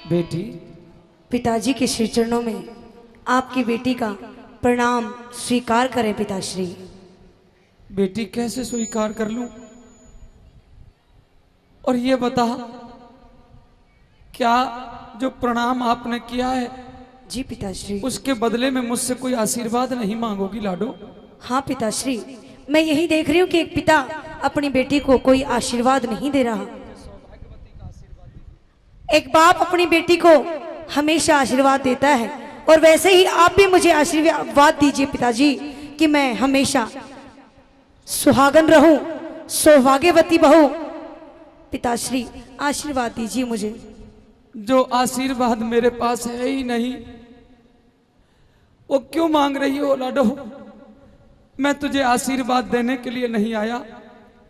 बेटी, पिताजी के श्री चरणों में आपकी बेटी का प्रणाम स्वीकार करें पिताश्री। बेटी कैसे स्वीकार कर लूं? और ये बता, क्या जो प्रणाम आपने किया है जी पिताश्री, उसके बदले में मुझसे कोई आशीर्वाद नहीं मांगोगी लाडो? हाँ पिताश्री, मैं यही देख रही हूँ कि एक पिता अपनी बेटी को कोई आशीर्वाद नहीं दे रहा। एक बाप अपनी बेटी को हमेशा आशीर्वाद देता है और वैसे ही आप भी मुझे आशीर्वाद दीजिए पिताजी कि मैं हमेशा सुहागन रहूं, सौभाग्यवती बहू। पिताश्री आशीर्वाद दीजिए मुझे। जो आशीर्वाद मेरे पास है ही नहीं, वो क्यों मांग रही हो लाडो? मैं तुझे आशीर्वाद देने के लिए नहीं आया।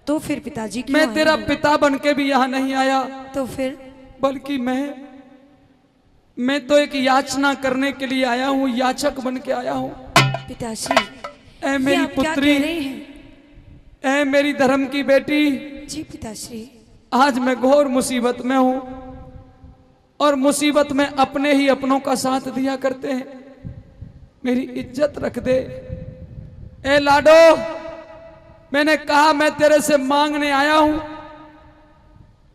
तो फिर पिताजी क्यों मैं आए तेरा हैं? पिता बनके भी यहाँ नहीं आया, तो फिर बल्कि मैं तो एक याचना करने के लिए आया हूँ, याचक बन के आया हूँ। पिताश्री ऐ ये मेरी आप क्या पुत्री, कह रहे हैं? ऐ मेरी धर्म की बेटी, जी पिताश्री, आज मैं घोर मुसीबत में हूँ और मुसीबत में अपने ही अपनों का साथ दिया करते हैं। मेरी इज्जत रख दे। ए लाडो, मैंने कहा मैं तेरे से मांगने आया हूं।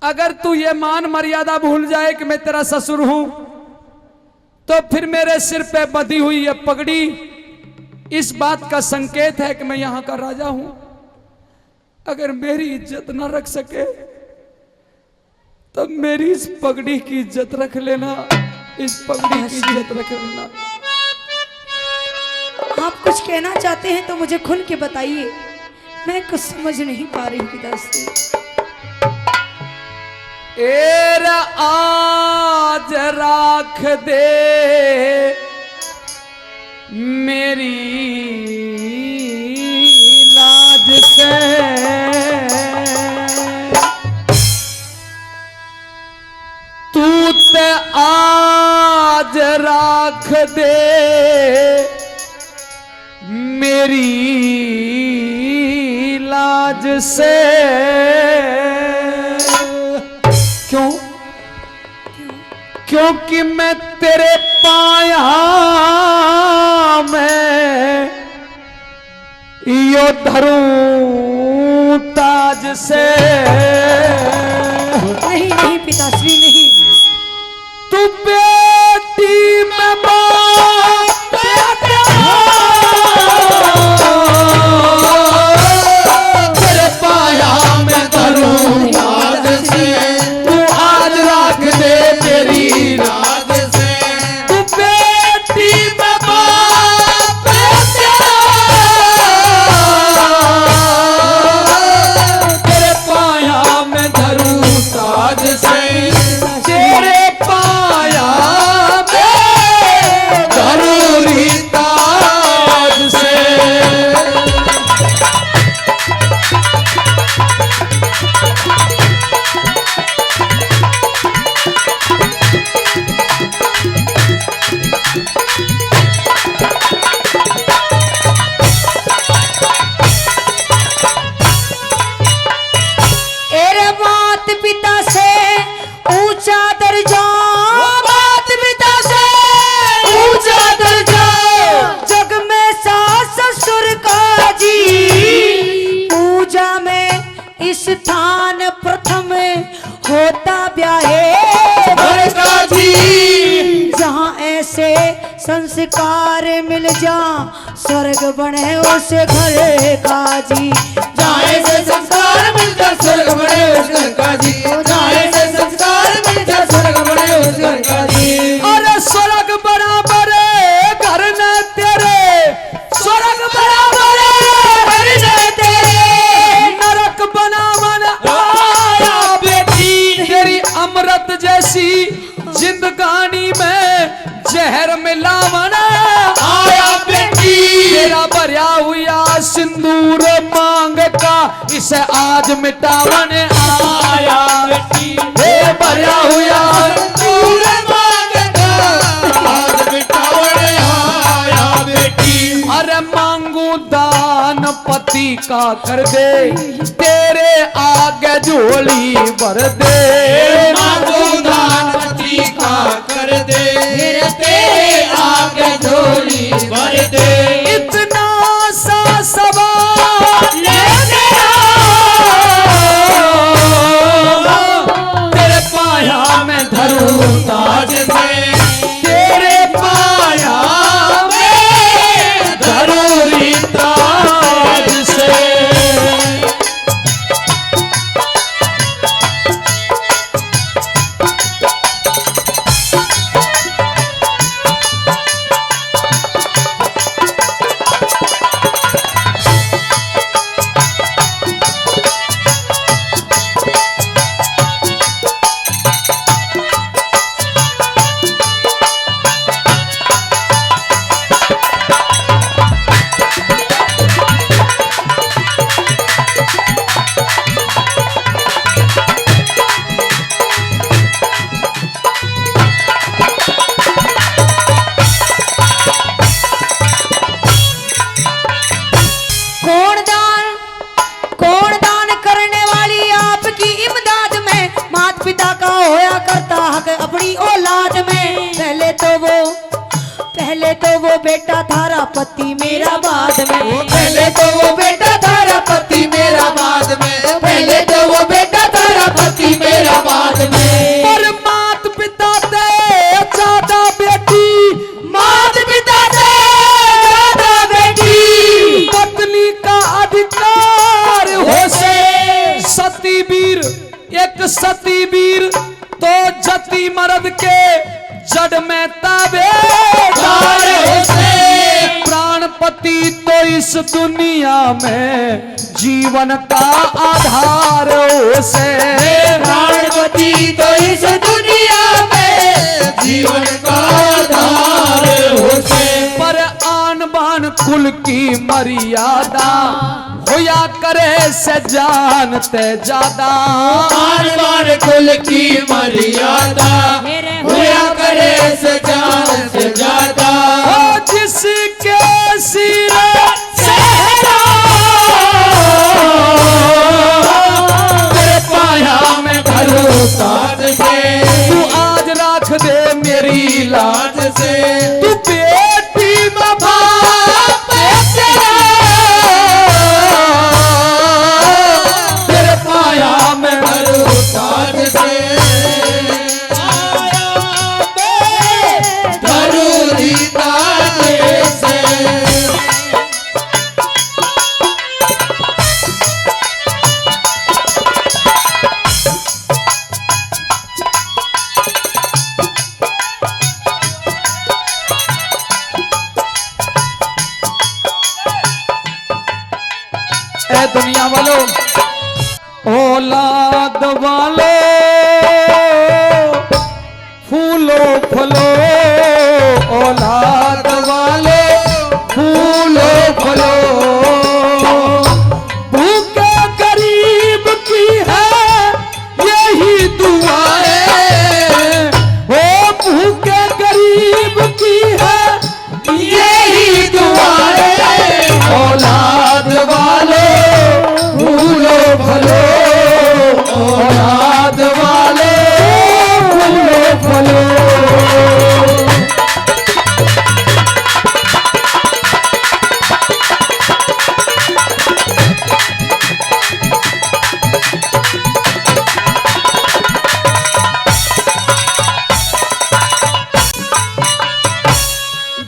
अगर तू ये मान मर्यादा भूल जाए कि मैं तेरा ससुर हूं, तो फिर मेरे सिर पे बंधी हुई ये पगड़ी इस बात का संकेत है कि मैं यहां का राजा हूं। अगर मेरी इज्जत ना रख सके तो मेरी इस पगड़ी की इज्जत रख लेना, इस पगड़ी की इज्जत रख लेना। आप कुछ कहना चाहते हैं तो मुझे खुल के बताइए, मैं कुछ समझ नहीं पा रही पिताश्री। एरा आज राख दे मेरी लाज से, तू ते आज राख दे मेरी लाज से। क्यों? क्योंकि मैं तेरे पाया में यो धरूं ताज से। नहीं नहीं पिताश्री नहीं, तू बेटी में बाप तेरे पाया में धरूं ताज से, तू आज रख दे मेरी लाज से। तू बेटी में बाप तेरे पाया में धरूं ताज से, तेरे पाया में धरूं ताज से। एरे मात पिता से ऊंचा दर्जा, बात पिता से ऊंचा दर्जा, जग में सास ससुर का जी, पूजा में स्थान प्रथम होता ब्याहे घर का जी। जहाँ ऐसे संस्कार मिल जा, स्वर्ग बने उस घर का जी। जहाँ ऐसे संस्कार मिलता स्वर्ग बने उस घर का जी। जहाँ ऐसे संस्कार मिलता स्वर्ग बने उस घर का जी। अरे स्वर्ग बराबर घर न तेरे, स्वर्ग बराबर घर न तेरे, नरक बना मन आया बेटी। तेरी अमृत जैसी जिंदगानी में जहर मिलावन आया बेटी। तेरा भरया हुआ सिंदूर मांग का इसे आज मिटावन आया बेटी। हे भरया हुआ सिंदूर मांग का आज मिटावन आया बेटी। अरे मांगू दान पति का कर दे, तेरे आगे झोली भर दे। मांगू दान पति का के झोली भर दे। इतना सा सवाल लेके आओ तेरे पाया में धरूं ताज से, तेरे पाया में धरूं ताज से। कौन दान करने वाली आपकी इमदाद में, माता पिता का होया करता हक अपनी औलाद में। पहले तो वो बेटा थारा पति मेरा बाद में, पहले तो वो बेटा थारा पति मेरा बाद में, पहले तो वो बेटा थारा पति मेरा बाद में। और मात पिता से ज्यादा बेटी, मात पिता से ज्यादा बेटी, पत्नी का अधिकार हो से। सती वीर एक सती वीर तो जति मर्द के जड़ में ताबेदार हो से। प्राणपति तो इस दुनिया में जीवन का आधार हो से। प्राणपति तो इस दुनिया में जीवन का आधार हो से। पर आन बान कुल की मर्यादा होया करे से जानते ज्यादा। आन बान कुल की मर्यादा होया करे से जान से ज्यादा। ओ जिसके सिर सहरा तेरे पाया में धरूं ताज से, तू आज राख दे मेरी लाज लाज से। तू बेटी में बाप तेरा तेरे पाया में धरूं ताज से, धरूं ताज से। ए दुनिया वालों, औलाद वालो फूलो फलो, औलाद वाले फूलो फलो। भूखे गरीब की है यही दुआएं, ओ भूखे गरीब की है यही दुआएं। औलाद वाले फूलो फलो, औलाद वाले फूलो फलो।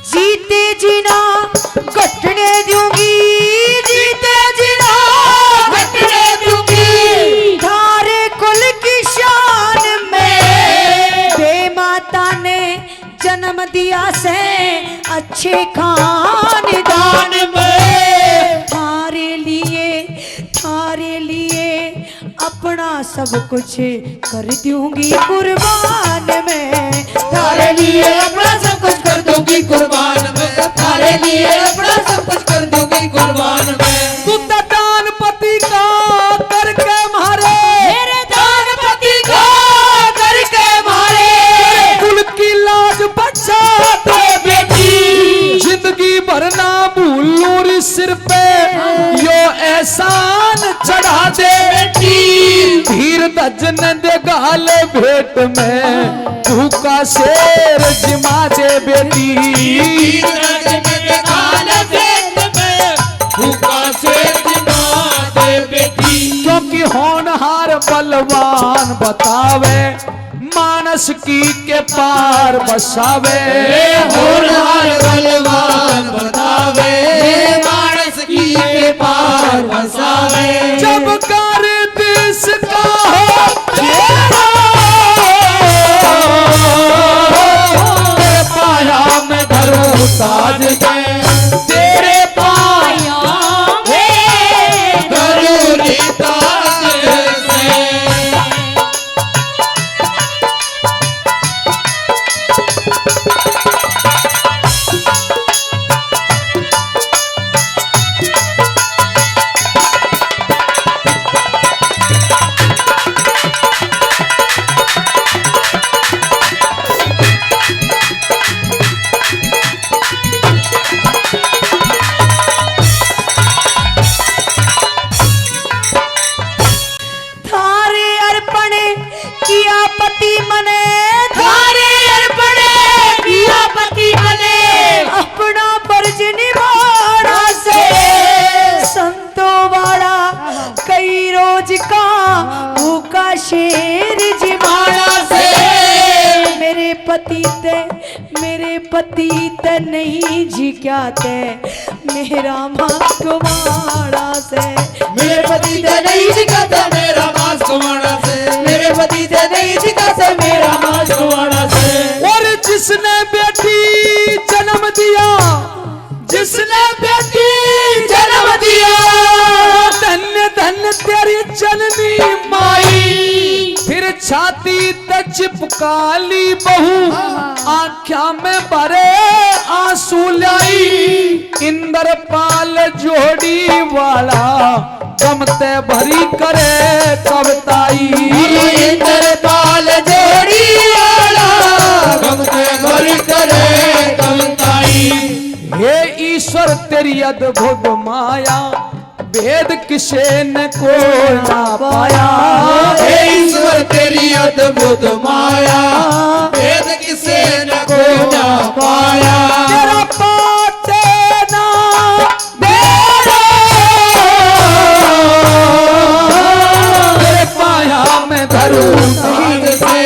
जीते जीना कटने दूंगी, जीते जीना कटने दूंगी। थारे कुल की शान में, बे माता ने जन्म दिया से अच्छे खानदान में। थारे लिए अपना सब कुछ कर दूंगी कुर्बान में। थारे लिए अपना सब कुछ कर दूंगी कुर्बान में, थारे लिए अपना सब कुछ कर दूंगी कुर्बान में। तू तो दानपति का करके मारे, मेरे दानपति को करके मारे, कुल की लाज बचा दे बेटी। जिंदगी भर ना भूलूं री सिर पे यो एहसान चढ़ा दे। बेटी धीर दजन दे गाले भेड़ पेट में भूखा शेर जिमा दे बेटी। क्योंकि होनहार बलवान बतावे मानस की के पार बसावे। होनहार बलवान बतावे मानस की के पार बसावे। जब कर दिस का हो तेरे पाया में धरो ताज के, तेरे पाया में जरूरी ताज से। थारे अर्पण किया पति मने, थारे अर्पण किया पति मने, अपना फर्ज निभाना से संतों वाला कई रोज का भूखा शेर जिमाना से। मेरे पति ते नहीं झिकाते मेरा मास्क माड़ा से। मेरे पति ते नहीं दिखाता मेरा मास्क वाड़ा से। मेरे पति ते नहीं दिखाता मेरा मास्क वाड़ा से। और जिसने बेटी जन्म दिया, जिसने बेटी जन्म दिया, धन्य धन्य तेरी जननी माई। फिर छाती तक चिपका ली बहू, आँखों में भरे आंसू लाई। इंद्रपाल जोड़ी वाला गमते भरी करे कविताई। इंद्रपाल जोड़ी वाला गमते भरी करे कविताई। हे ईश्वर तेरी अद्भुत माया, भेद किसे न को ना पाया। हे ईश्वर तेरी अद्भुत माया, भेद किसे न को ना पाया। तेरा पाते ना मेरा तेरे पाया में धरूं ताज से।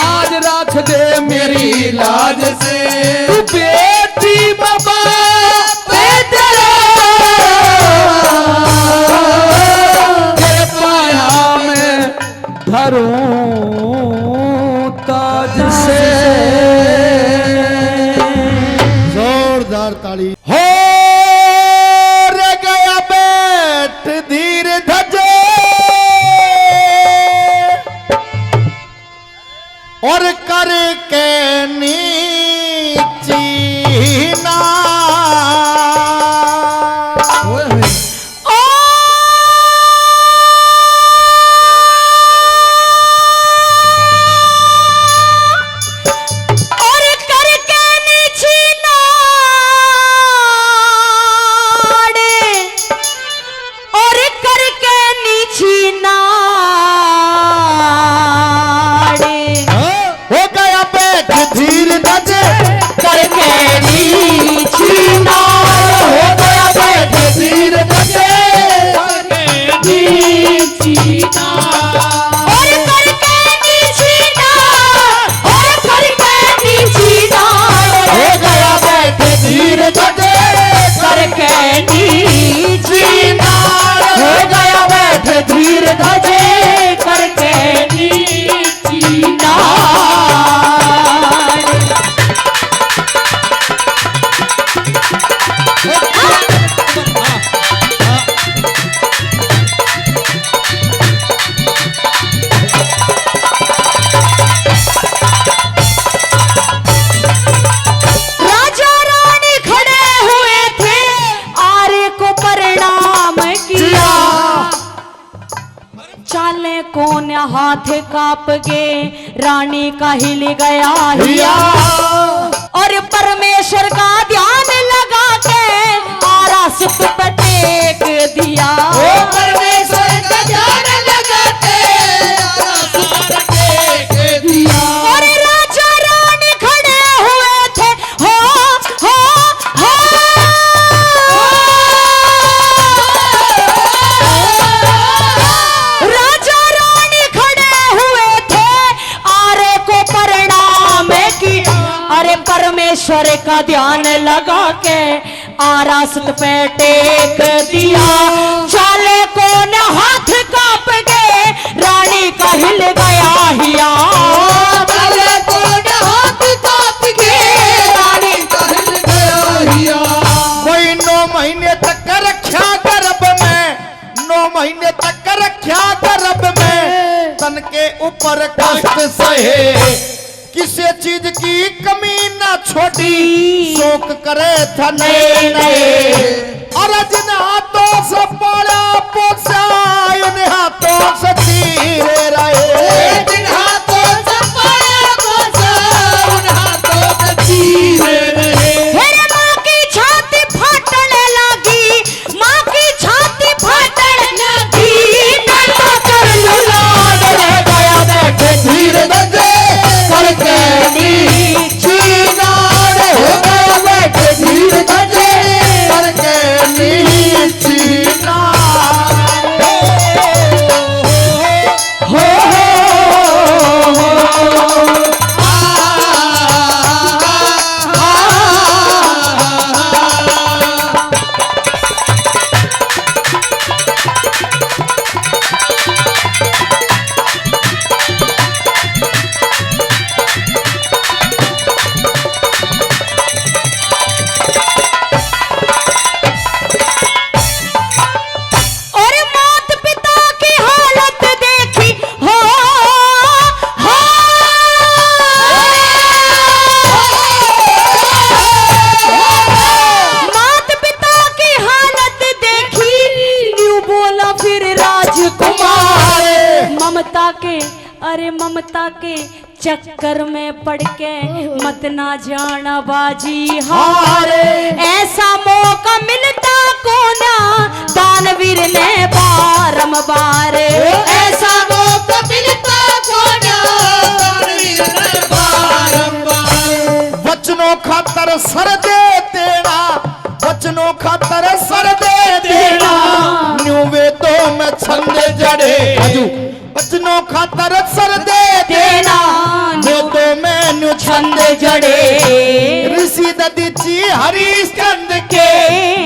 आज रख दे मेरी लाज से। तू बेटी बाबा तेरे पाया में धरूं ताज से। जोरदार ताली। हो रे गया बैठ धीर धजे और करके नीची ना और करके नीची नाड़े, और करके नीची नाड़े, हो गया बैठ धीर धजे करके नीची नार हो गया बैठ धीर धजे। करके नीची नार और करके नीची नाड़, और करके नीची नाड़, हो गया बैठ धीर धजे। करके नीची नार हो गया बैठ धीर धजे। करके नीची नार। राजा रानी खड़े हुए थे, आर्य को प्रणाम किया। चाले कौन हाथ कांप के रानी का हिल गया हिया। और परमेश्वर का ध्यान लगा के आरा सुख पे टेक दिया। परमेश्वर का ध्यान लगाते टेक अरे परमेश्वर का ध्यान लगा के आरासत पे टेक दिया, चाले को न हाथ कांप गए, रानी का हिल गया हिया। चाले को न हाथ कांप गए, रानी का हिल गया हिया। कोई 9 महीने तक रखा गर्भ में, 9 महीने तक रखा गर्भ में, तन के ऊपर कष्ट सहे, किसी चीज की कमी ना छोटी, शोक करे था नए नए। और जिन हाथों से पाला पोसा, उन हाथों से चीरे रहे, जिन हाथों से पाला पोसा, उन हाथों से चीरे रहे। मेरे माँ की छाती फाटने लगी, माँ की छाती फाटने लगी, मैं तो कर लुलाड रह गया बैठे धीरे धीरे करके नीची नाड़ हो गया बैठे, धीरे धीरे करके नीची नाड़ हो और मात पिता की हालत देखी हो, मात पिता की हालत देखी, न्यू बोला फिर राजकुमार, ममता के अरे ममता के चक्कर में पड़ के मत ना जाना बाजी हारे, ऐसा मौका मिलता को ना दानवीर ने बारंबार, ऐसा मौका मिलता को ना दानवीर ने बारंबार। वचनों खातर सर दे देना, वचनों खातर सर दे देना, न्यू वेदों में छंद जड़े, वचनों खातर सर दे देना, वेदों में न्यू छंद जड़े। ऋषि दधीची हरिश्चंद्र के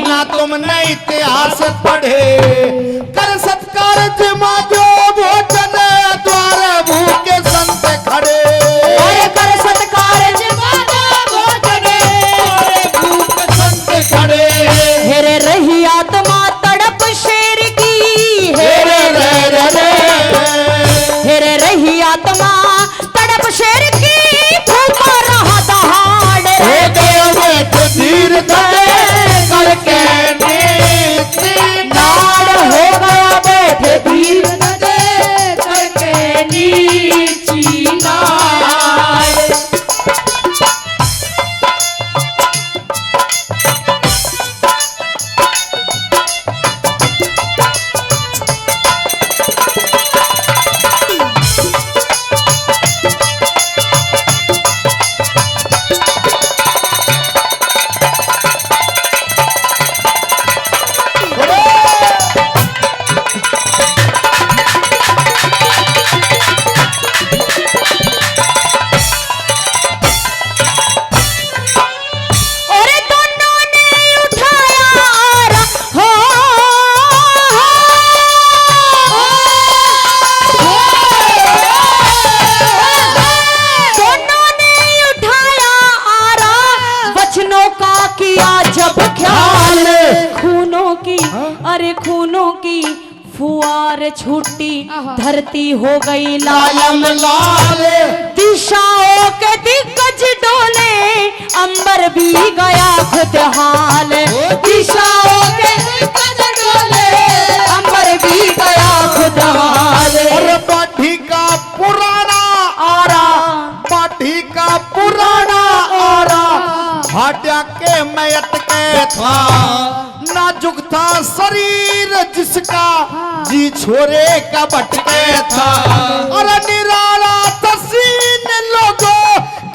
ना तुमने इतिहास पढ़े, कर सत्कार जिमा जो भोजन द्वार भूखे संत खड़े, अरे कर सत्कार जमाना भोजने, भूखे संत खड़े। हेरे रही आत्मा तड़प शेर की, हेरे रे रे रे, हेरे रही आत्मा तड़प शेर की, फूका रहा दहाड़, हो गया बैठ धीर धरे करके नीची नाड़ हो गया बैठे धीर करके नीची नाड़। और दोनों ने उठाया आरा, हो दोनों ने उठाया आरा, वचनों का किया जब ख्याल, खूनों की अरे खूनों की फुआर छूटी, धरती हो गई लालम लाल, दिशाओं के दिग्गज डोले, अंबर भी गया खुद हाल, दिशाओं के दिग्गज डोले, अंबर भी गया खुद हाल। और पाठी का पुराना आरा, पाठी का पुराना आरा, भाटिया के मैयत के था, नाजुक था शरीर जिसका, जी छोरे का भटके था, और निराला तसीन लोगों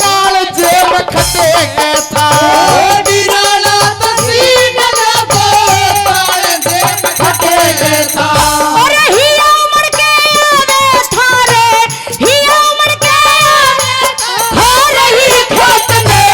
काल जेब खटे के था, निराला तसीन लोगों काल जेब खटे के था। और हिया उमड़ के आवे थारे, हिया उमड़ के आवे हो रही खेत में,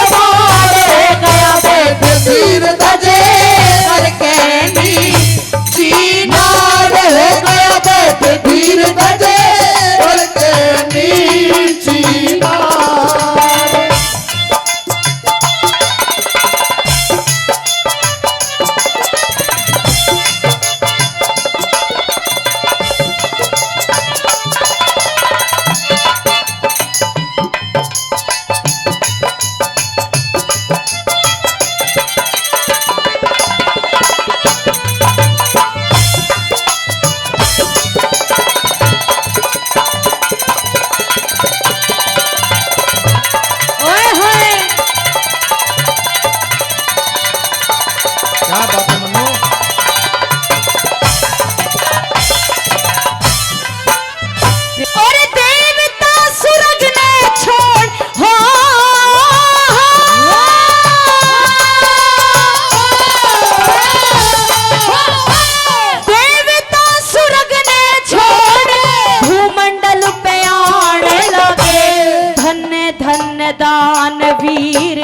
दानवीर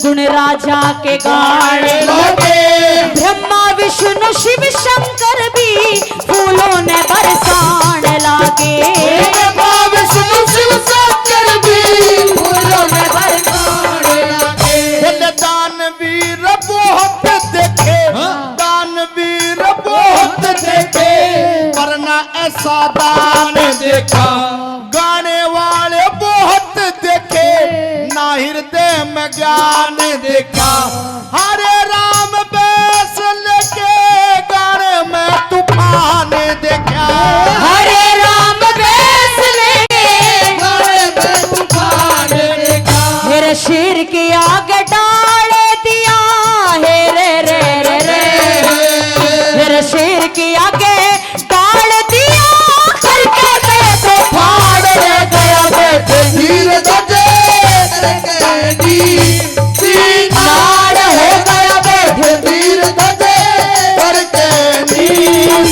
गुण राजा के गाने लगे ब्रह्मा विष्णु शिव शंकर भी फूलों ने बरसान लागे ब्रह्मा विष्णु शिव शंकर भी फूलों में बरसाने लगे। बोले दानवीर बहुत देखे दानवीर बहुत देखे वरना ऐसा दान देखा गाने वाले बहुत देखे ना हृदय में ज्ञान देखा। हरे राम बेस लेके गाने में तूफान देखा हरे राम बेस लेके गाने में तूफान देखा। मेरे शेर के आगे डाल दिया है रे मेरे शेर के आगे डाल दिया करके गए तो फाड़ रे गया बेटे धीरे धीरे करके नाड़ हो गया बेटे धीरे धीरे करके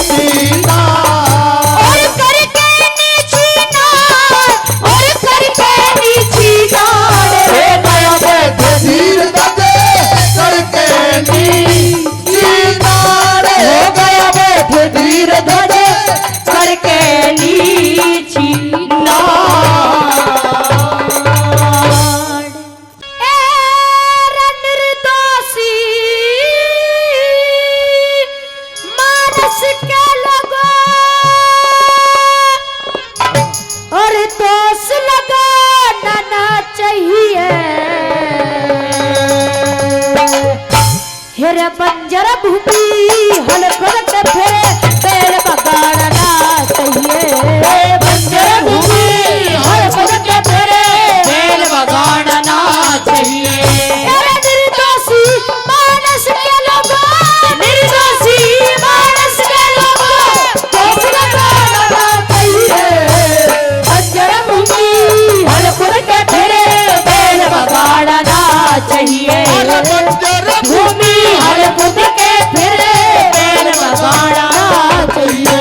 सीता और करके नीची नाड़ और करके नीची नाड़ रे गया बेटे धीरे धीरे करके सीता हो गया बेटे धीरे धीरे करके नीची नाड़ ए निर्दोषी मानस के लोगों और दोष लगाना चाहिए हेरे बंजर भूमि हल करते फिरे पेड़ बगाड़ना चाहिए बंजर भूमि हल करते फिरे पेड़ बगाड़ना चाहिए हेरे निर्दोषी मानस के लोगों निर्दोषी मानस के लोगों दोष लगाना चाहिए बंजर भूमि हल करते फिरे पेड़ बगाड़ना चाहिए भूमि हर खुद के फिरे पेड़ बगाड़ना चाहिए।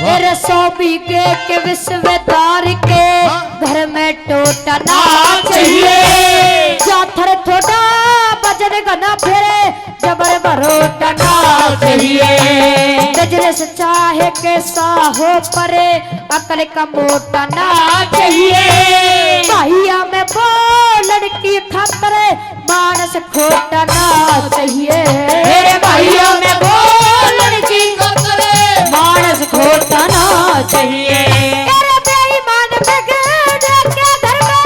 मेरे 100 बीघे के विश्वदार के घर में टोटना चाहिए जाथर थोड़ा बजन गना फिरे जबर बरोटना चाहिए गजरे से चाहे कैसा हो परे अकल का मोटना चाहिए भाइया में वो लड़की खातर मानस खोटना चाहिए मेरे भाइयों में वो लड़की खातर मानस खोटना चाहिए अरे बेईमान बिगड़ के घर में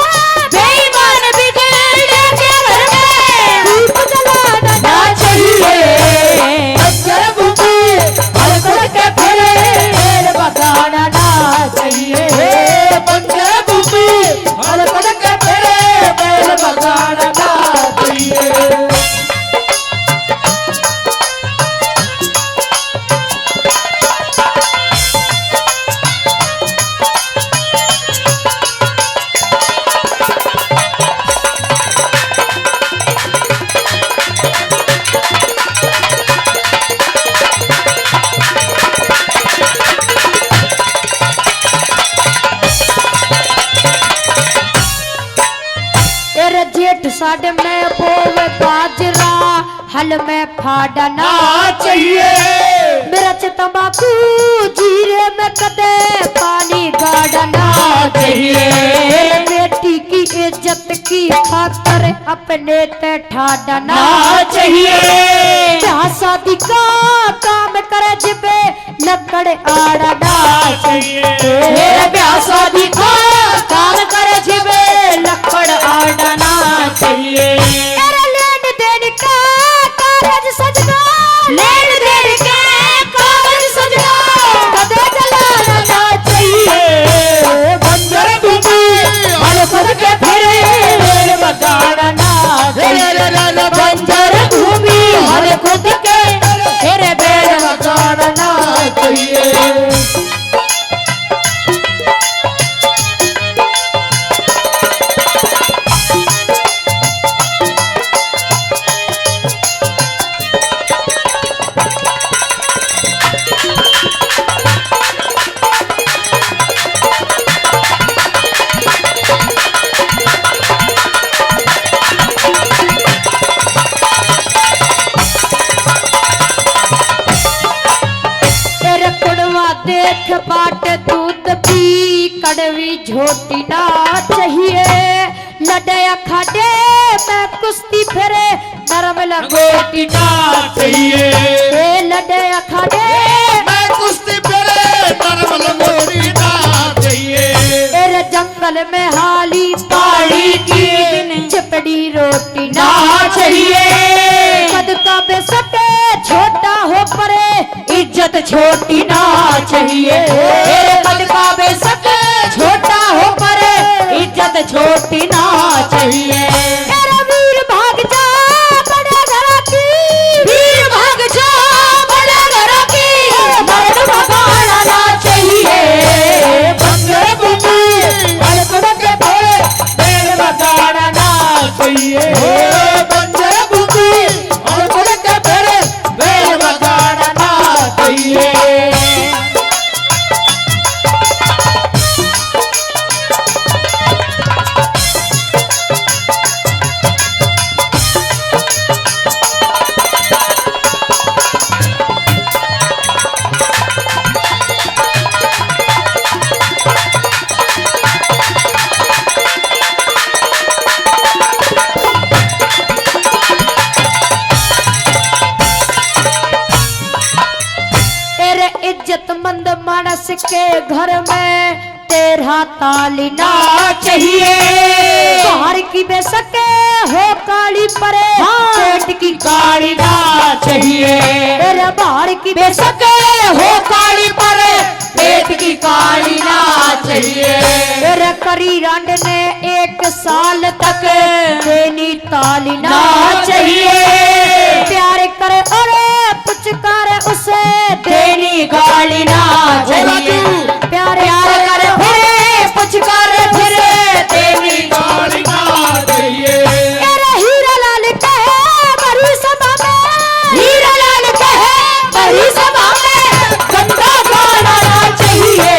बेईमान बिगड़ के घर में दीप जलाना चाहिए बंजर भूमि हल करके फिरे पेड़ बगाड़ना चाहिए बंजर भूमि हल करके फिरे पेड़ बगाड़ना चाहिए। तेरे जेठ साढ़े में बोवे बाजरा हल में फाड़ना चाहिए मिर्च तंबाकू जीरे में कदे पानी गाड़ना चाहिए बेटी की इज्जत की खातर अपने ते ठाड़ना चाहिए ब्याह शादी का काम करे जिबे लकड़ आड़ना चाहिए ब्याह शादी का काम करे जिबे लकड़ आड़ना चाहिए अरे लेन देन का कागज सजना लेन देन का कागज सजना कदे जलाना चाहिए बंजर भूमि हल करके फिरे पेड़ बगाड़ना चाहिए बंजर भूमि हल खुद के फिरे पेड़ बगाड़ना चाहिए। एक बाट दूध पी कड़वी झोटी ना चाहिए लड़े अखाड़े में कुश्ती फिरे नरम लंगोटी ना चाहिए लड़े अखाड़े मैं कुश्ती फिरे नरम लंगोटी ना चाहिए तेरे जंगल में हाली पाड़ी की चिपड़ी रोटी ना चाहिए कद का बेसके छोटा हो परे इज्जत छोटी ना चाहिए कद का बेसके छोटा हो परे इज्जत छोटी ना चाहिए मेरा वीर भाग जा बड़े घर की वीर भाग जा बड़े घर की मर्द भगाना ना चाहिए बंदर बुद्धि अलग के भोले बैल भगाना ना चाहिए बंजर बुद्धि और के फेरे बैल भगाना ना चाहिए तेरे इज्जतमंद मानस के घर में तेरा ताली ना चाहिए बाहर की बेसके हो काली परे पेट की काली ना चाहिए तेरे बाहर की बेसके हो काली परे पेट की काली ना चाहिए तेरे करी रंड ने 1 साल तक देनी ताली ना चाहिए प्यार करे अरे पुचकारे उसे देनी गाली ना चाहिए प्यार करे फिरे पुचकारे फिरे देनी गाली ना चाहिए तेरे हीरा लाल कहे बड़ी सभा में हीरा लाल कहे बड़ी सभा में गंदा गाना ना चाहिए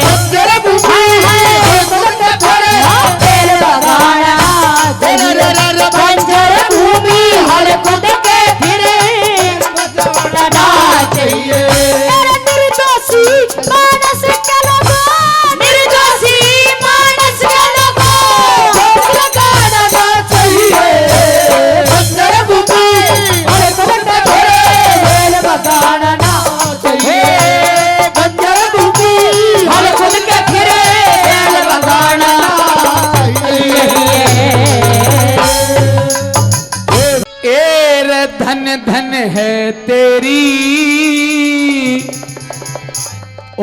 बंजर बुद्धि के भरे तेल लगाना चाहिए बंजर भूमि हर खुद के फिरे ना चाहिए तेरे निर्दोषी मानस के लोगों निर्दोषी मानस के लोगों लगाना ना चाहिए बंजर बुद्धि हर खुद के फिरे तेल लगाना ना चाहिए बंजर बुद्धि हर खुद के फिरे तेल लगाना एर धन धन है तेरी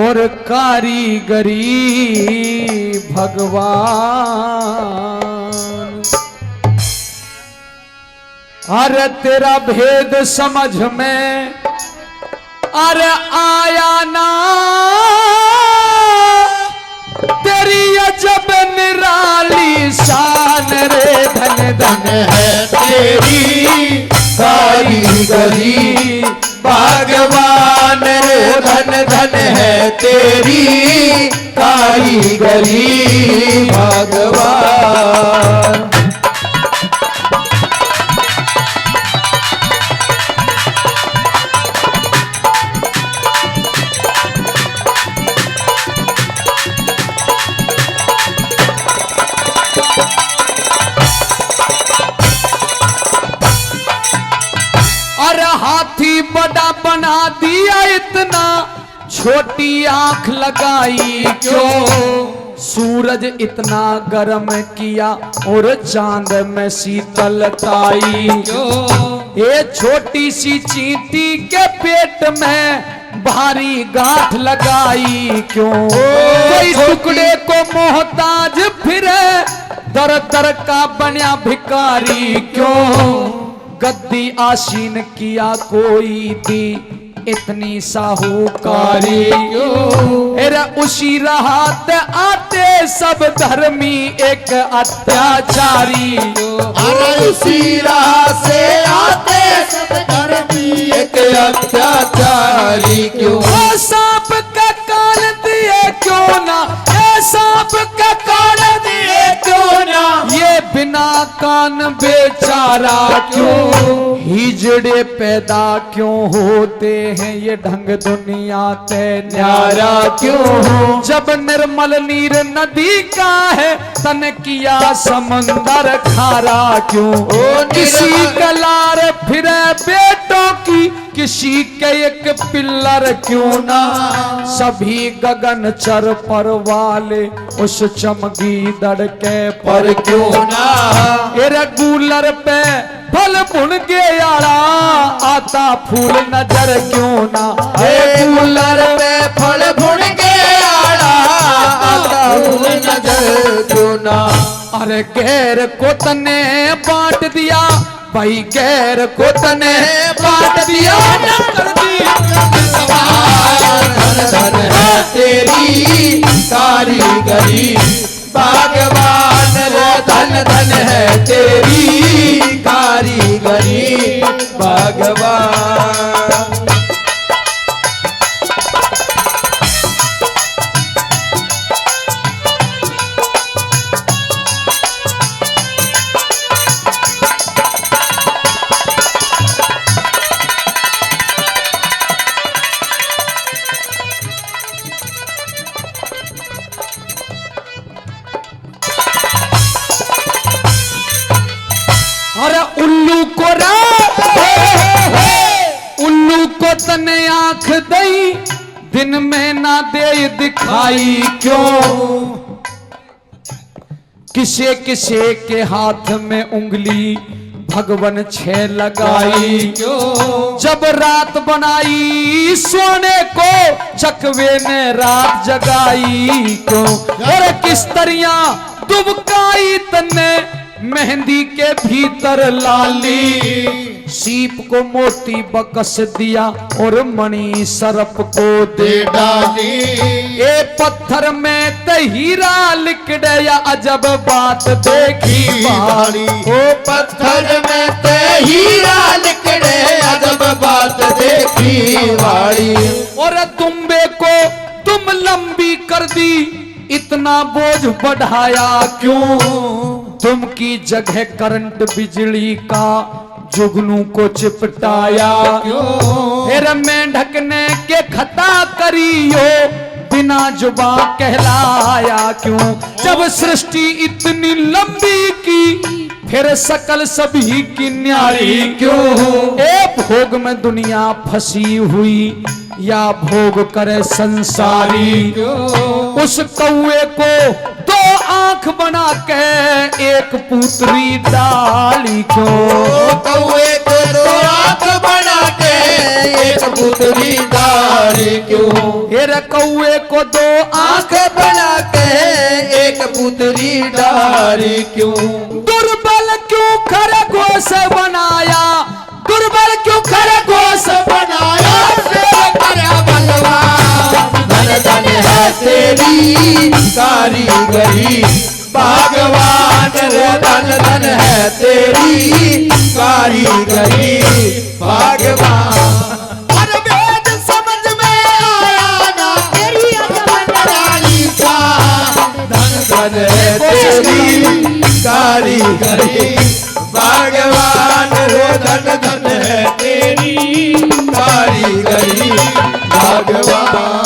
और कारीगरी भगवान अरे तेरा भेद समझ में अरे आया ना तेरी अजब निराली शान रे धन धन है तेरी कारीगरी भगवान रे धन धन है तेरी कारीगरी भगवान और हाथी बड़ा बना दिया इतना छोटी आंख लगाई क्यों सूरज इतना गर्म किया और चांद में शीतलताई क्यों ये छोटी सी चींटी के पेट में भारी गांठ लगाई क्यों कोई टुकड़े को मोहताज फिरे दर दर का बना भिखारी क्यों गद्दी आशीन किया कोई दी इतनी साहूकारी अरे उसी राहत आते सब धर्मी एक अत्याचारी अरे उसी राह से आते सब धर्मी एक अत्याचारी क्यों सांप का कान दिए क्यों ना सांप का कान दिए क्यों ना ये बिना कान बेचारा क्यों हिजड़े पैदा क्यों होते हैं ये ढंग दुनिया ते न्यारा क्यों हो। जब निर्मल नीर नदी का है तन किया समंदर खारा क्यों हो। किसी कलार फिरे बेटों की किसी के एक पिल्लर क्यों ना। सभी गगन चर पर वाले उस चमकी दड़ के पर क्यों ना। रेगुलर पे फल बुन के आड़ा आता फूल नजर क्यों ना। रेगुलर पे फल बुन के आड़ा आता फूल नजर क्यों ना। अरे गैर को तने बांट दिया भाई गैर को तने बांट दिया न कर दी। धन धन है तेरी कारीगरी भगवान रे धन धन है तेरी कारीगरी भगवान। अरे उल्लू को उल्लू को तने आंख दई दिन में ना दे दिखाई क्यों। किसे किसे के हाथ में उंगली भगवन छे लगाई क्यों। जब रात बनाई सोने को चकवे ने रात जगाई क्यों। और किस तरह दुबकाई तने मेहंदी के भीतर लाली। सीप को मोती बकस दिया और मणि सर्प को दे डाली। ए पत्थर में ते हीरा लिकड़े या अजब बात देखी बारी। ओ पत्थर में ते हीरा लिकड़े अजब बात देखी वाली। और तुम्बे को तुम लंबी कर दी इतना बोझ बढ़ाया क्यों। तुम की जगह करंट बिजली का जुगनू को चिपटाया क्यों। फिर मेंढक ने के खता करियो बिना जुबा कहलाया क्यों। जब सृष्टि इतनी लंबी की फिर सकल सभी की न्यारी क्यों। ए भोग में दुनिया फंसी हुई या भोग करे संसारी। उस कौए को दो आंख बना के एक पुत्री डाली क्यों। कौए को दो आंख बना के एक पुत्री डाली क्यों। हेरे कौए को दो आंख बना के एक पुत्री डाली क्यों। दुर्बल क्यों खरगोश बनाया। दुर्बल क्यों खरगोश बनाया। धन धन है तेरी कारीगरी भगवान रे धन धन है तेरी कारीगरी भगवान। अरे वेद समझ में आया ना तेरी अजमरानी का। धन धन है तेरी कारीगरी भगवान रे धन धन है तेरी कारीगरी भगवान।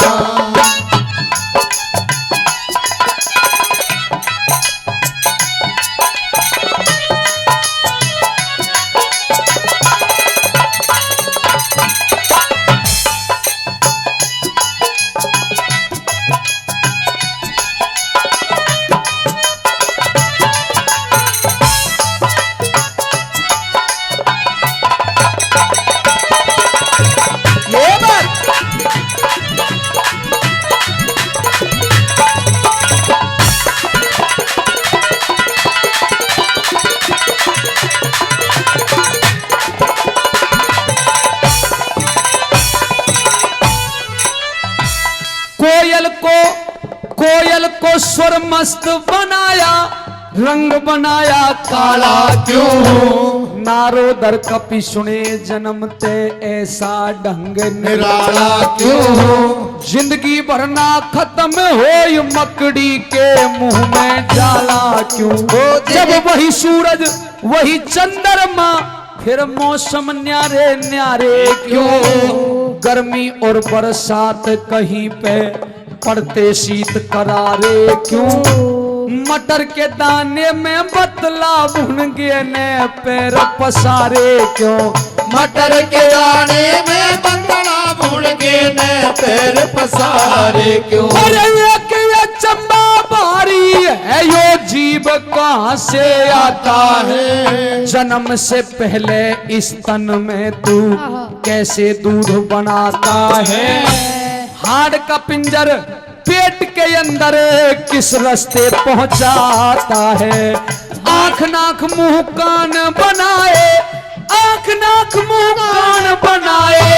कोयल को स्वर मस्त बनाया रंग बनाया काला क्यों। नारोदर कपि सुने जन्मते ऐसा ढंग निराला क्यों। जिंदगी भर ना खत्म हो मकड़ी के मुंह में जाला क्यों। जब वही सूरज वही चंद्रमा फिर मौसम न्यारे न्यारे क्यों, गर्मी और बरसात कहीं पे पड़ते शीत करारे क्यों, मटर के दाने में बतला भुन गए ने पैर पसारे क्यों, मटर के दाने में बंदना भून के न पैर पसारे क्यों। अरे एक ये चंबा बारी है यो जीव कहाँ से आता है, जन्म से पहले इस तन में तू कैसे दूध बनाता है, हाड़ का पिंजर पेट के अंदर किस रास्ते पहुंचाता है, आंख नाक मुंह कान बनाए, आंख नाक मुंह कान बनाए,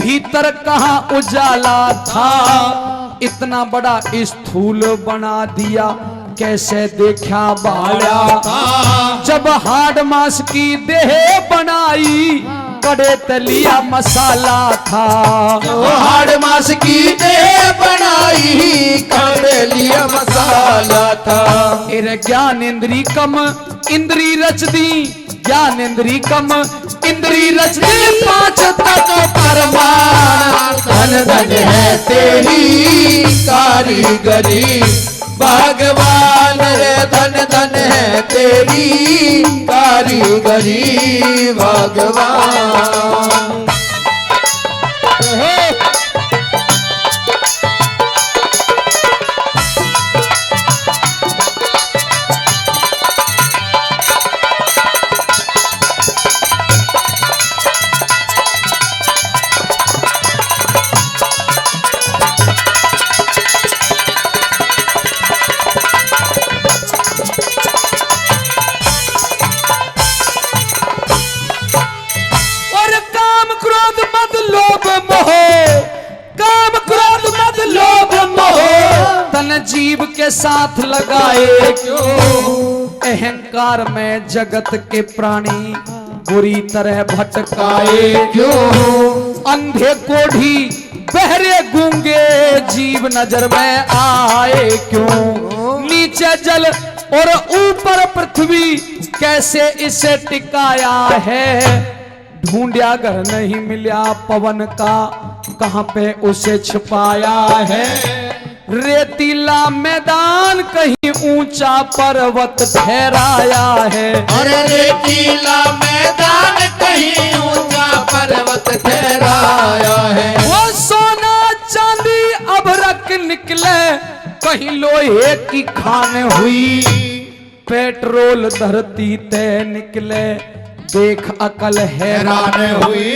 भीतर कहाँ उजाला था, इतना बड़ा स्थूल बना दिया कैसे देखा बाया था, जब हाड़ मांस की देह बनाई कड़े तलिया मसाला था, हाड़ मास की देह बनाई कड़े लिया मसाला था। तेरे ज्ञान इंद्री कम इंद्री रच दी, ज्ञान इंद्री कम इंद्री रच दी, पांच तत्व परमाण, धन धन है तेरी कारीगरी भगवान रे, धन धन है तेरी कारीगरी भगवान। जीव के साथ लगाए क्यों, अहंकार में जगत के प्राणी बुरी तरह भटकाए क्यों, अंधे कोढ़ी बहरे गूंगे जीव नजर में आए क्यों, नीचे जल और ऊपर पृथ्वी कैसे इसे टिकाया है, ढूंढया घर नहीं मिला पवन का कहां पे उसे छुपाया है, रेतीला मैदान कहीं ऊंचा पर्वत ठहराया है, अरे रेतीला मैदान कहीं ऊंचा पर्वत ठहराया है, वो सोना चांदी अब रख निकले कहीं लोहे की खान हुई, पेट्रोल धरती तय निकले देख अकल हैरान हुई,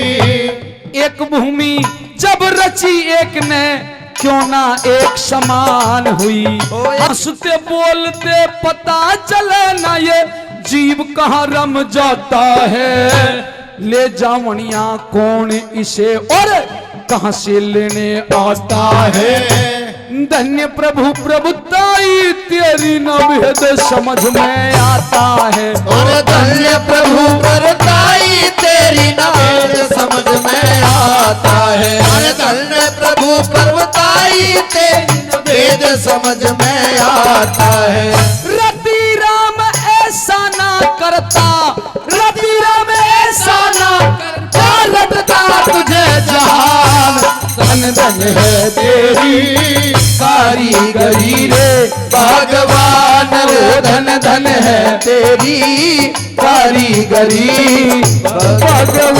एक भूमि जब रची एक ने क्यों ना एक समान हुई, हंसते बोलते पता चले ना ये जीव कहाँ रम जाता है, ले जावनिया कौन इसे और कहां से लेने आता है, धन्य प्रभु प्रभुताई तेरी न भेद समझ में आता है, और धन्य प्रभु प्रभुताई तेरी न भेद समझ में आता है, और धन्य प्रभु प्रभुताई तेरी न भेद समझ में आता है, रति राम ऐसा ना करता, रति राम ऐसा ना करता, रटता तुझे जहान, धन धन है तेरी कारीगरी रे भगवान रे, धन धन है तेरी कारीगरी भगवान।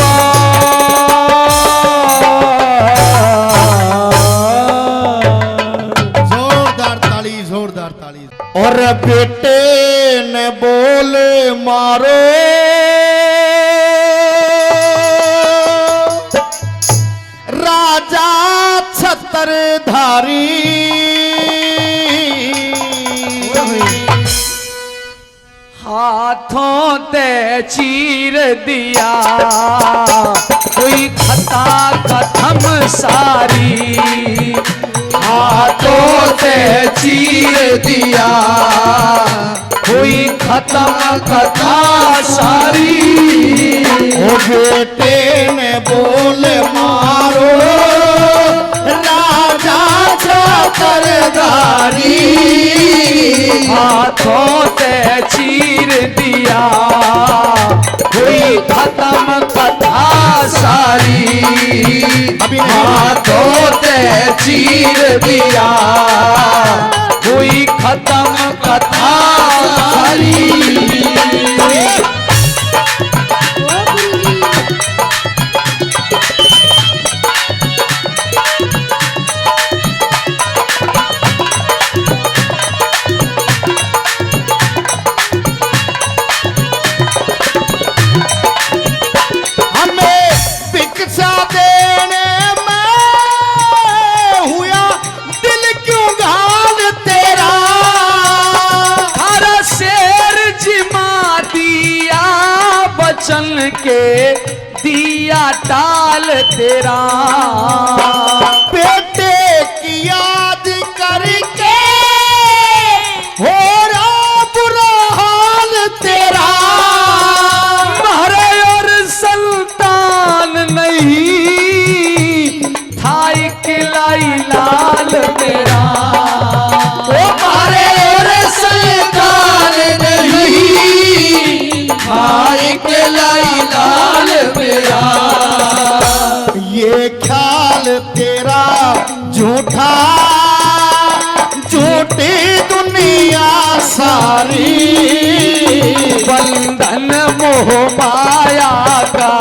जोरदार ताली, जोरदार ताली। और बेटे ने बोले मारो राजा छत्रधारी, हाथों ते चीर दिया कोई खता कथम सारी, हाथों से चीर दिया कोई खत्म कथा सारी, ओ बेटे ने बोले मारो राजा छत्रधारी, हाथों से चीर दिया कोई खत्म सारी अभी नहीं। हाथों ते चीर दिया हुई खत्म कथा सारी। हमें भिक्षा देने में हुआ दिल क्यों घाल तेरा। हर शेर जिमा दिया बचन के दिया टाल तेरा। बेटे की याद करके हो रहा बुरा हाल तेरा। महरे और संतान नहीं था इकलाई लाल मेरा। ओ महरे और संतान नहीं था इकलाई लाल मेरा। ये ख्याल तेरा झूठा झूठी दुनिया सारी। बंधन मोह माया का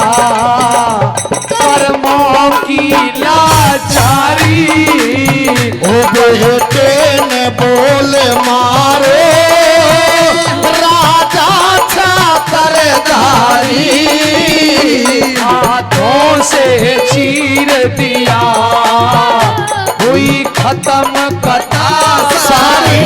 कर्मों की लाचारी। ओ बेटे ने बोल मारो राजा छातरधारी। हाथों से चीर दिया हुई खत्म कथा सारी।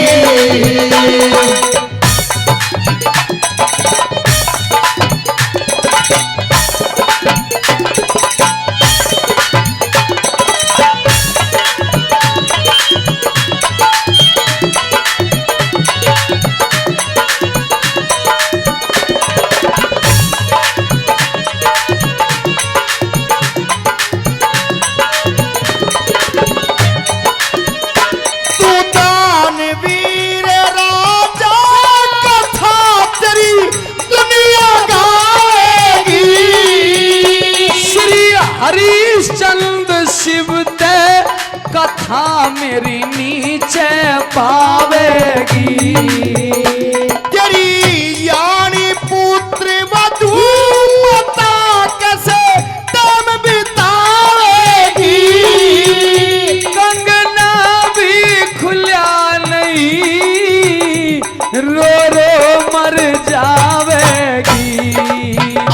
तू दानवीर राजा कथा तेरी दुनिया गाएगी। श्री हरिश्चंद्र शिव ते कथा मेरी नीचे पावेगी। तेरी यानी पुत्र वधू पता कैसे टाइम बिताएगी। कंगना भी खुला नहीं रो रो मर जावेगी।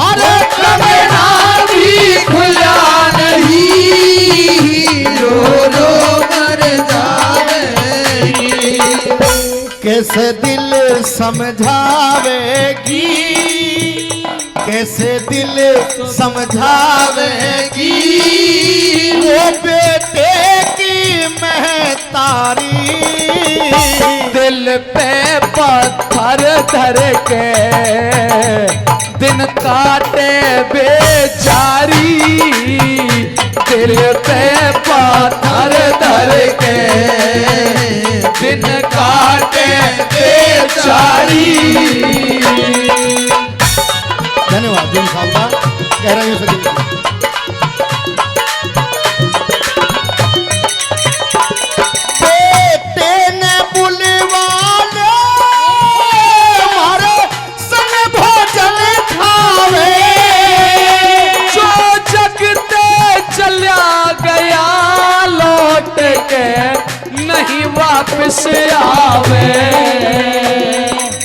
अरे कंगना भी खुला नहीं रो रो मर जावेगी। कैसे दिल समझावेगी। कैसे दिल समझावेगी। वो बेटे की महतारी। दिल पे पत्थर धर के दिन काटे बेचारी। दिल पे पत्थर धर के दिन काटे बेचारी। धन्यवाद दिन साहब कह रहे हैं। बेटे ने बुलवाले हमारे संग भोजन खावे। जो जगते चला गया लौट के नहीं वापस आवे।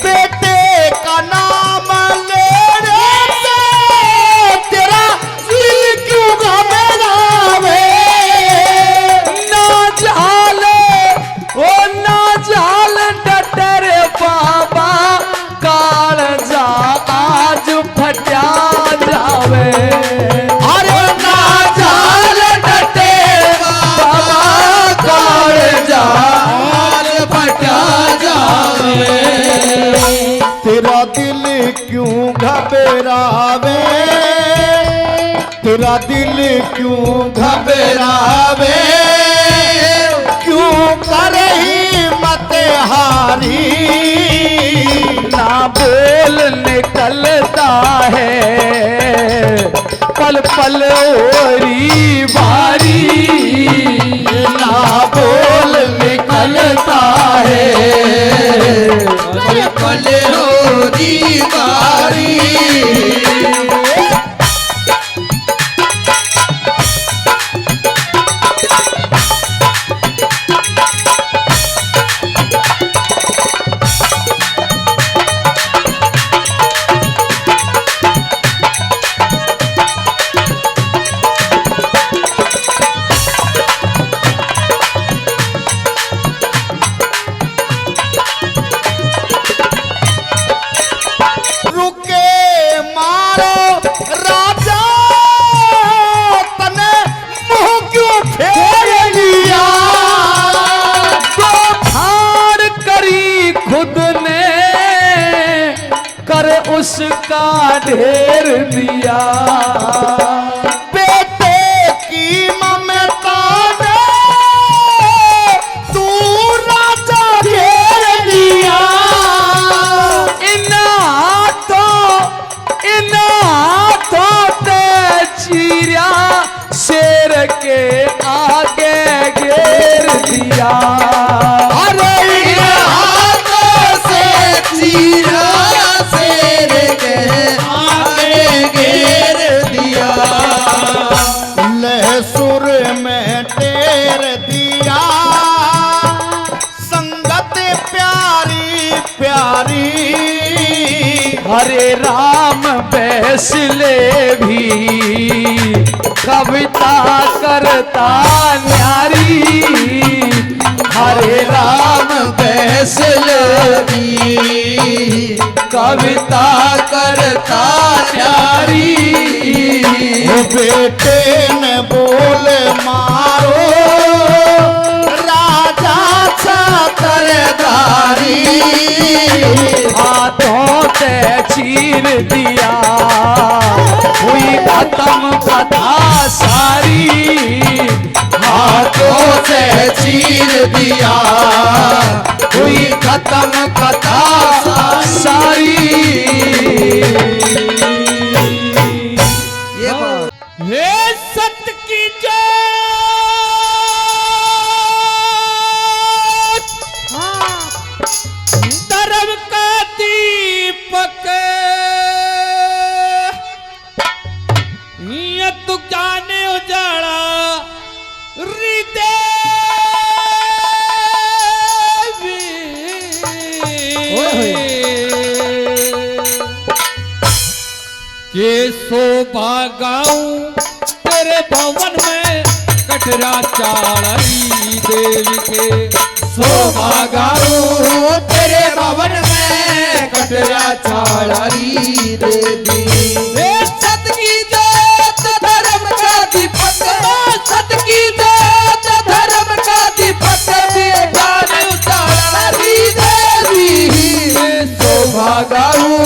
बेटे का नाम लेने से तेरा दिल क्यों घबरावे। ना जाले ओ ना जाल डटर बाबा काल जा आज फटा जावे। अरे ना जाल डटे बाबा काल जा आज फटा जावे। तेरा दिल क्यों घबरावे। तेरा दिल क्यों घबरावे। क्यों करे हिम्मत हारी। ना बोल निकलता है पल पल पल ओरी बारी ना बोल निकलता है पल पल होरी बारी रुके मारो राजा तने मुंह क्यों फेर लिया तो ठाड़ करी खुद ने कर उसका ढेर दिया बेटे की ममता ने तू राजा घेर लिया चीरिया शेर के आगे घेर दिया अरे हाथों से चीरा शेर के आगे घेर दिया लहसुर में टेर दिया संगत प्यारी प्यारी हरे राम बैसले भी कविता करता न्यारी हरे राम बैसले भी कविता करता न्यारी बेटे ने बोल मारो राजा छतरधारी हाथों से चीर दिया हुई खत्म कथा सारी हाथों से चीर दिया हुई खत्म कथा सारी ये बात हे सत्य की जय धर्म का दीपक ये तू जाने उजाड़ा के शोभा गाऊं तेरे भवन में कटरा चाली देवी के शोभा गाऊं तेरे भवन में कटरा चाली देवी सत की जोत धर्म का दीपक सत की जोत धर्म का दीपक जाने चाली देवी शोभा गाऊं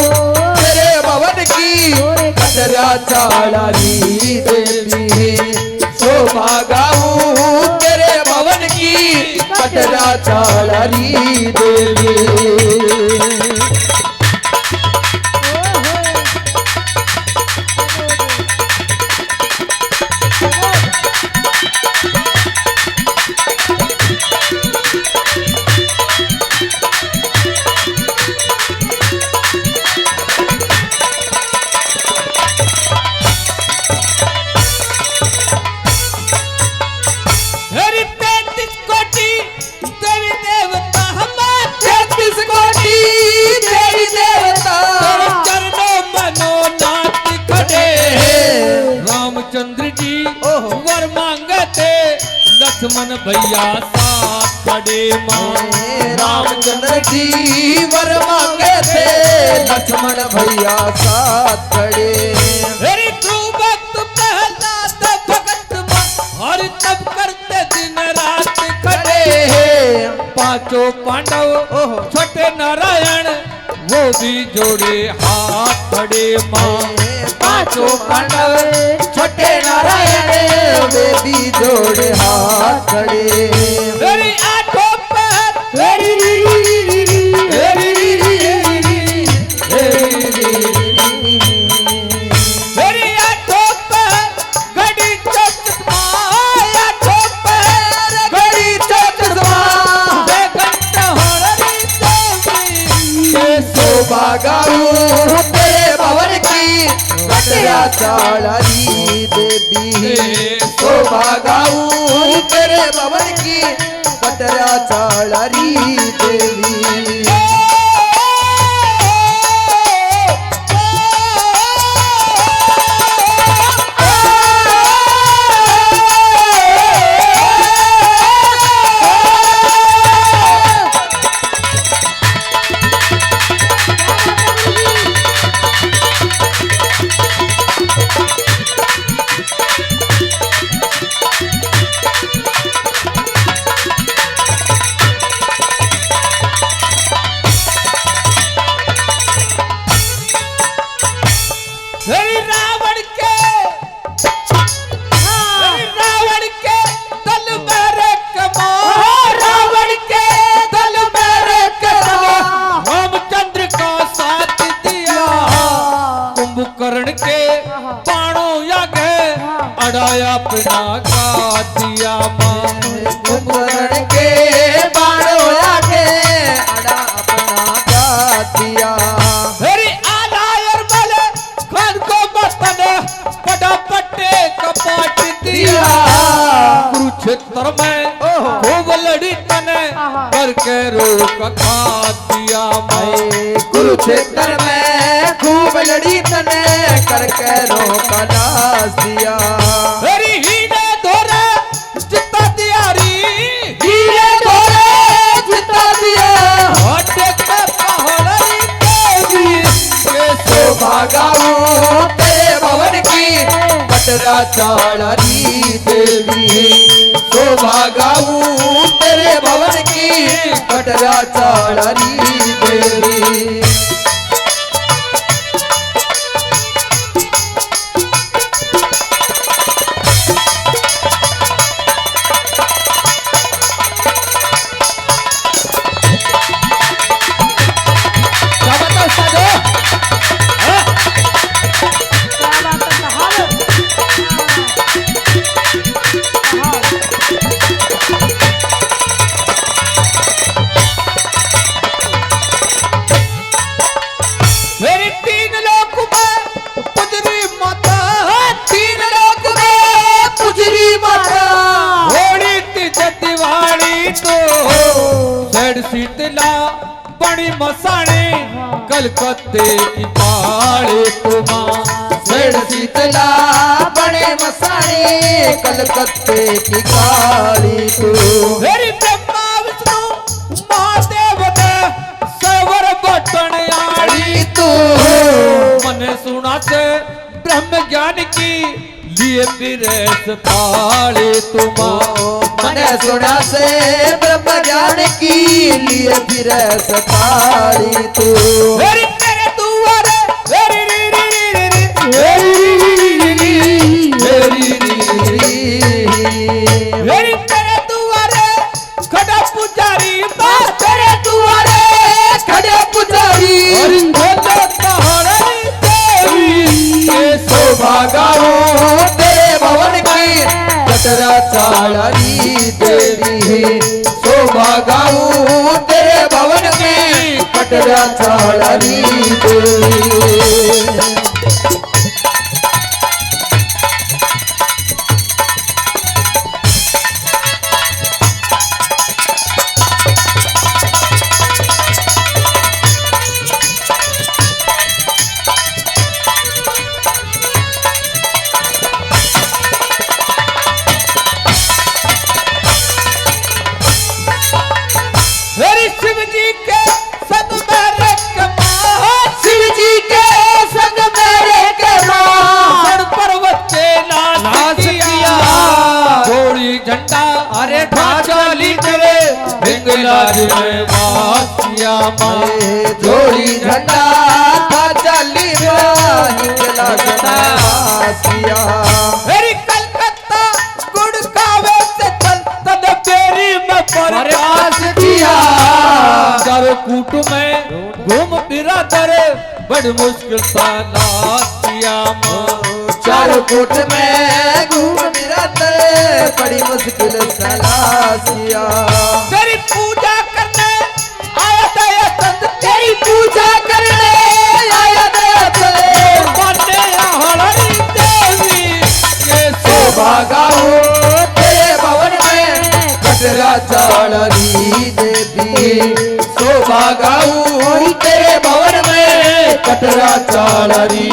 तेरे भवन की कटरा चाली देवी शोभा गाऊं तेरे भवन की कटरा चाली देवी हरि 33 कोटि देवी देवता हमारे 33 कोटि देवी देवता चरणों मनोनाथ खड़े रामचंद्र जी वर मांगते लक्ष्मण भैया साथ खड़े मां रामचंद्र जी वर मांगे थे लक्ष्मण भैया साथ खड़े हरि ध्रुव भक्त प्रहलाद भगत हर तब करते दिन रात खड़े पांचों पांडव छोटे नारायण वो भी जोड़े हाथ खड़े मां पांचों पांडव छोटे नारायण वे भी जोड़े हाथ खड़े हरि आठों पहर हरि आठों पहर शोभा गाऊं तेरे भवन की कटरा चालारी देवी शोभा गाऊं तेरे भवन की कटरा चालारी देवी कर्ण के बाणों यागे अड़ाया अपना का दिया मां कुंभकर्ण के बाणों यागे अड़ा अपना का दिया मेरी आलायर वाले खान को बतने बड़ा पट्टे कपाट दिया कुरुक्षेत्र में खूब लड़ी तने करके रोक खा दिया मैं कुरुक्षेत्र में खूब लड़ी तने करके रोका नास दिया मेरी हीरे धोरे जिता दियारी हीरे धोरे जिता दिया हटे के पहाड़ी देवी के शोभा गाऊं तेरे भवन की कटरा चालारी देवी शोभा गाऊं तेरे भवन की कटरा चालारी देवी शीतला बड़ी मसाने कलकत्ते की काले तुमा सेठ शीतला बड़े मसाने कलकत्ते की काली तू मेरी ब्रह्मा विष्णु महादेव ने सवर बटन आड़ी तू मने सुना से ब्रह्म ज्ञान की लिए विरस थाले तुमा मैंने सुना से ब्रह्म ज्ञान की लिए फिर सतारी तू मेरी तेरे दुआरे मेरी मेरी तेरे दुआरे खड़ा पुजारी तेरे दुआरे खड़े पुजारी शोभा गाऊं तेरे भवन की कटरा चालारी देवी शोभा गाऊं तेरे भवन की कटरा चालारी देवी शिव जी के संग मेरे शिव जी के संग मेरे कमान पर्वत के नाच किया घोड़ी झंडा अरे ढांचा लिखवे हिंगलाज में वासिया मां जोड़ी झंडा था चली हिंगलाज में वासिया मेरी कलकत्ता गुड़गांव से चल तद बेरी में प्रयास किया चारों कूट में घूम फिरा दरे बड़ मुश्किल सा नासिया मां चारों कूट में घूम फिरा दरे बड़ी मुश्किल सा नासिया तेरी पूजा करने आया था ये संत तेरी पूजा करने चालरी देवी शोभा गाऊ तेरे भवन में कटरा चालरी